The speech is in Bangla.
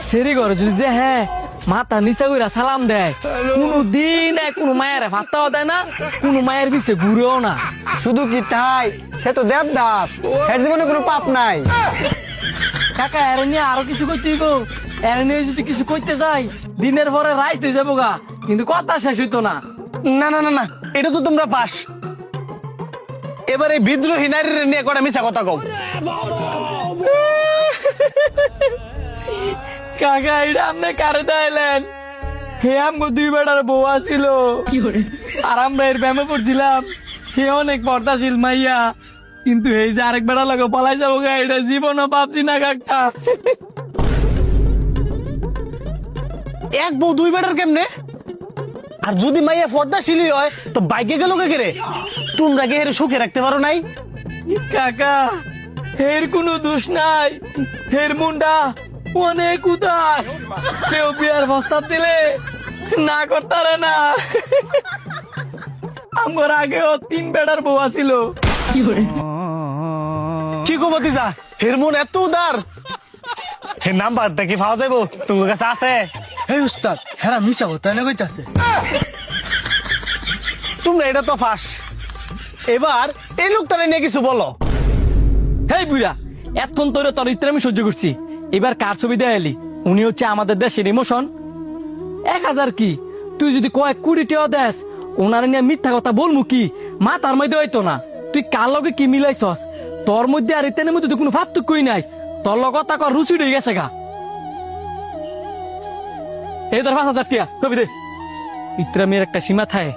সেরি ঘরে যদি দেখে মাথা নিচা কইরা সালাম দেয়, কোনো দিন কোনো মায়ের ভাতটাও দেয় না, কোনো মায়ের পিছে ঘুরেও না। শুধু কি তাই, সে তো দেবদাস, এর জীবনে কোনো পাপ নাই। কাকা এর নিয়ে আরো কিছু করতে হইব। এর নিয়ে যদি কিছু করতে যাই দিনের পরে রাইতে যাবো গা, কিন্তু কথা শেষ হইতো না। না না না না, এটা তো তোমরা পাস। এবারে বিদ্রোহী নারীর নিয়ে কটা মিছা কথা কও। কাকা এটা আপনি কারে দাইলেন? হে আমগো 2 বেটার বউ আছিল, আর আমরা এর ব্যায়ামে পড়ছিলাম। হে অনেক পর্দাশীল মাইয়া, কিন্তু এই যে আরেক বেড়া লাগে পলাই যাবো গা, এটা জীবনও ভাবছি না কাকা। এক বউ 2 বেটার কেমনে? আর যদি মাইয়া পর্দাশীলী হয় তো বাইকে গেল কে রে? তোমরা কে হেরে সুখে রাখতে পারো নাই? কাকা এর কোনো দোষ নাই, এর মুন্ডা অনেক উদাস। কেউ বিয়ার প্রস্তাব দিলে না করতারে না। আমার আগেও 3 বেটার বউ আছিল। কি গো ভতিজা, হের মন এত উদার? হে নাম্বারটা কি পাওয়া যাইবো? তোমার কাছে আছে? এই উস্তাদ, হেরা মিশা কথা না কইতাছে। তোমরা এটা তো ফাঁস। এবার এই লোকটারে নিয়ে কিছু বলো। হেই বুড়া, এতক্ষণ তোরে তোর ইত্রে আমি সহ্য করছি, এবার কার ছবি দেয়ালি? উনি হচ্ছে আমাদের দেশের ইমোশন। 1000 কি, তুই যদি কয়েক কোটি টাকা দেস, ওনার নিয়ে মিথ্যা কথা বলমু কি? মা তার মধ্যে হইতো না। তুই কার লগে কি মিলাইছস? তোর মধ্যে আর ইত্যানের মধ্যে তো কোনো পার্থক্যই নাই। তোর লগ কথা কর রুচি হয়ে গেছে গা। এই ধর 5000 টাকা ছবি দে। ইত্রা মেয়ের একটা সীমা থাকে।